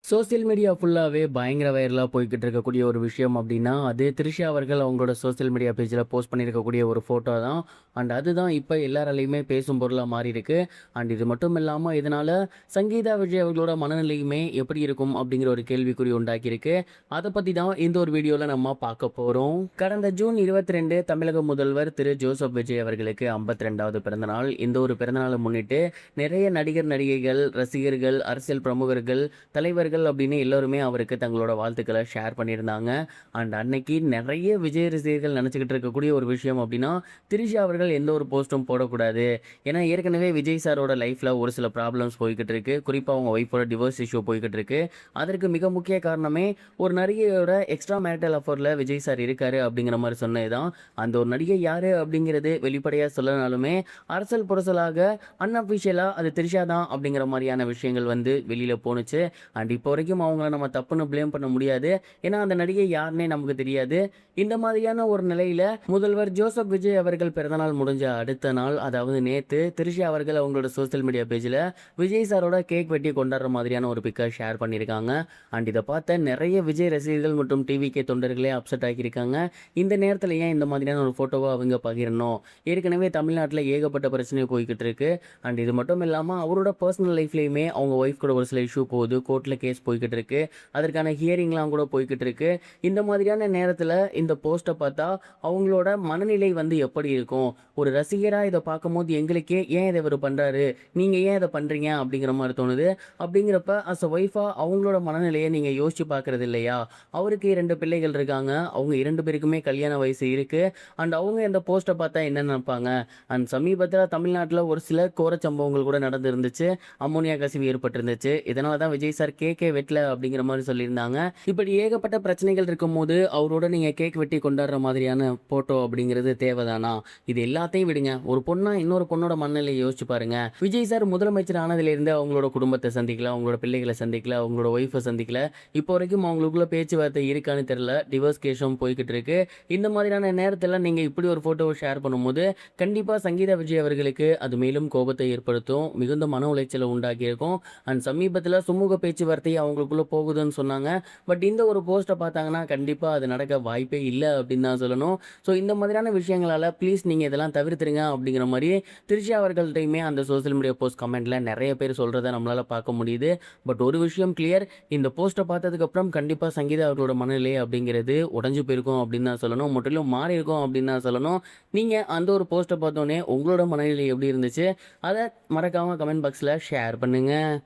Social media ஃபுல்லாவே பயங்கர வைரலா போய்க்கிட்டு இருக்கக்கூடிய ஒரு விஷயம் அப்படின்னா, அது த்ரிஷா அவர்கள் அவங்களோட சோசியல் மீடியா பேஜ்ல போஸ்ட் பண்ணியிருக்கக்கூடிய ஒரு ஃபோட்டோ தான். அண்ட் அதுதான் இப்ப எல்லாராலயுமே பேசும் பொருளா மாறியிருக்கு. அண்ட் இது மட்டும் இல்லாம இதனால சங்கீதா விஜய் அவர்களோட மனநிலையுமே எப்படி இருக்கும் அப்படிங்கிற ஒரு கேள்விக்குறி உண்டாக்கியிருக்கு. அத பத்தி தான் இந்த ஒரு வீடியோல நம்ம பார்க்க போறோம். கடந்த ஜூன் 22 தமிழக முதல்வர் திரு ஜோசப் விஜய் அவர்களுக்கு 52வது பிறந்தநாள். இந்த ஒரு பிறந்தநாளை முன்னிட்டு நிறைய நடிகர், நடிகைகள், ரசிகர்கள், அரசியல் பிரமுகர்கள், தலைவர்கள் அப்படின்னு எல்லோருமே அவருக்கு தங்களோட வாழ்த்துக்களை ஷேர் பண்ணியிருந்தாங்க. அண்ட் அன்னைக்கு நிறைய விஜய் ரசிகர்கள் நினச்சிக்கிட்டு இருக்கக்கூடிய ஒரு விஷயம் அப்படின்னா, திரிஷா அவர்கள் எந்த ஒரு போஸ்ட்டும் போடக்கூடாது. ஏன்னா ஏற்கனவே விஜய் சாரோட லைஃப்பில் ஒரு சில ப்ராப்ளம்ஸ் போய்கிட்டு இருக்கு. குறிப்பாக அவங்க ஒய்ஃபோட டிவோர்ஸ் இஷ்யூ போய்கிட்டு இருக்கு. அதற்கு மிக முக்கிய காரணமே ஒரு நடிகையோட எக்ஸ்ட்ரா மேரிட்டல் அஃபேரில் விஜய் சார் இருக்காரு அப்படிங்கிற மாதிரி சொன்னது தான். அந்த ஒரு நடிகை யாரு அப்படிங்கிறது வெளிப்படையாக சொல்லனாலுமே அரசல் புரசலாக அன்அஃபிஷியலாக அது திரிஷா தான் அப்படிங்கிற மாதிரியான விஷயங்கள் வந்து வெளியில் போணுச்சு. அண்ட் இப்போ வரைக்கும் அவங்கள நம்ம தப்புன்னு ப்ளேம் பண்ண முடியாது. ஏன்னா அந்த நடிகை யாருன்னே நமக்கு தெரியாது. இந்த மாதிரியான ஒரு நிலையில முதல்வர் ஜோசப் விஜய் அவர்கள் பிறந்தநாள் முடிஞ்ச அடுத்த நாள், அதாவது நேத்து திரிஷா அவர்கள் அவங்களோட சோசியல் மீடியா பேஜில் விஜய் சாரோட கேக் வெட்டி கொண்டாடுற மாதிரியான ஒரு பிக்கை ஷேர் பண்ணியிருக்காங்க. அண்ட் இதை பார்த்த நிறைய விஜய் ரசிகர்கள் மற்றும் டிவிகே தொண்டர்களே அப்செட் ஆகியிருக்காங்க. இந்த நேரத்தில் ஏன் இந்த மாதிரியான ஒரு ஃபோட்டோவை அவங்க பகிரணும்? ஏற்கனவே தமிழ்நாட்டில் ஏகப்பட்ட பிரச்சனை போய்கிட்டு இருக்கு. அண்ட் இது மட்டும் இல்லாமல் அவரோட பர்சனல் லைஃப்லேயுமே அவங்க ஒய்ஃப் கூட ஒரு சில இஷ்யூ போகுது. கோர்ட்டில் கேஸ் போய்கிட்டு இருக்கு. அதற்கான ஹியரிங்லாம் கூட போய்கிட்டு இருக்கு. இந்த மாதிரியான நேரத்தில் இந்த போஸ்ட்டை பார்த்தா அவங்களோட மனநிலை வந்து எப்படி இருக்கும்? ஒரு ரசிகராக இதை பார்க்கும்போது எங்களுக்கே ஏன் இதை இவர் பண்ணுறாரு, நீங்கள் ஏன் இதை பண்ணுறீங்க அப்படிங்கிற மாதிரி தோணுது. அப்படிங்கிறப்ப அஸ் அ ஒய்ஃபாக அவங்களோட மனநிலையை நீங்கள் யோசிச்சு பார்க்குறது இல்லையா? அவருக்கு 2 பிள்ளைகள் இருக்காங்க. அவங்க 2 பேருக்குமே கல்யாண வயசு இருக்குது. அண்ட் அவங்க இந்த போஸ்ட்டை பார்த்தா என்ன நினைப்பாங்க? அண்ட் சமீபத்தில் தமிழ்நாட்டில் ஒரு சில கோர சம்பவங்கள் கூட நடந்துருந்துச்சு. அம்மோனியா கசிவு ஏற்பட்டிருந்துச்சு. இதனால தான் விஜய் சார் கேக்கே வெட்டல அப்படிங்கிற மாதிரி சொல்லியிருந்தாங்க. இப்படி ஏகப்பட்ட பிரச்சனைகள் இருக்கும்போது அவரோட நீங்கள் கேக் வெட்டி கொண்டாடுற மாதிரியான போட்டோ அப்படிங்கிறது தேவைதானா? இது எல்லாத்தையும் விடுங்க. ஒரு பொண்ணா இன்னொரு பொண்ணோட மனநிலையை யோசிச்சு பாருங்க. விஜய் சார் முதலமைச்சர் ஆனதிலிருந்து அவங்களோட குடும்பத்தை சந்திக்கல, அவங்களோட பிள்ளைகளை சந்திக்கல, அவங்களோட ஒய்ஃபை சந்திக்கல. இப்போ வரைக்கும் அவங்களுக்குள்ள பேச்சுவார்த்தை இருக்கான்னு தெரியல. டிவோர்ஸ் கேஸும் போய்கிட்டு இருக்கு. இந்த மாதிரியான நேரத்தில் நீங்கள் இப்படி ஒரு ஃபோட்டோவை ஷேர் பண்ணும்போது கண்டிப்பாக சங்கீதா விஜய் அவர்களுக்கு அது மேலும் கோபத்தை ஏற்படுத்தும், மிகுந்த மன உளைச்சலை உண்டாக்கியிருக்கும். அண்ட் சமீபத்தில் சுமூக பேச்சுவார்த்தை அவங்களுக்குள்ள போகுதுன்னு சொன்னாங்க. பட் இந்த ஒரு போஸ்ட்டை பார்த்தாங்கன்னா கண்டிப்பாக அது நடக்க வாய்ப்பே இல்லை அப்படின்னு தான் சொல்லணும். ஸோ இந்த மாதிரியான விஷயங்களால் ப்ளீஸ் நீங்கள் இதெல்லாம் தவிர்த்துருங்க அப்படிங்கிற மாதிரி திரிஷா அவர்கள்ட்டையுமே அந்த சோசியல் மீடியா போஸ்ட் கமெண்ட்டில் நிறைய பேர் சொல்கிறத நம்மளால் பார்க்க முடியுது. பட் ஒரு விஷயம் கிளியர், இந்த போஸ்ட்டை பார்த்ததுக்கப்புறம் கண்டிப்பாக சங்கீதா அவர்களோட மனநிலை அப்படிங்கிறது உடஞ்சி போயிருக்கும் அப்படின்னு தான் சொல்லணும், முற்றிலும் மாறி இருக்கும் அப்படின்னு தான் சொல்லணும். நீங்கள் அந்த ஒரு போஸ்ட்டை பார்த்தோன்னே உங்களோட மனநிலை எப்படி இருந்துச்சு அதை மறக்காமல் கமெண்ட் பாக்ஸில் ஷேர் பண்ணுங்கள்.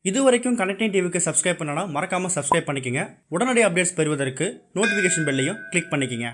இது வரைக்கும் கனெக்டிங் டிவிக்கு சப்ஸ்கிரைப் பண்ணனா மறக்காமல் சப்ஸ்கிரைப் பண்ணிக்கங்க. உடனடி அப்டேட்ஸ் பெறுவதற்கு நோட்டிஃபிகேஷன் பெல்லையும் கிளிக் பண்ணிக்கங்க.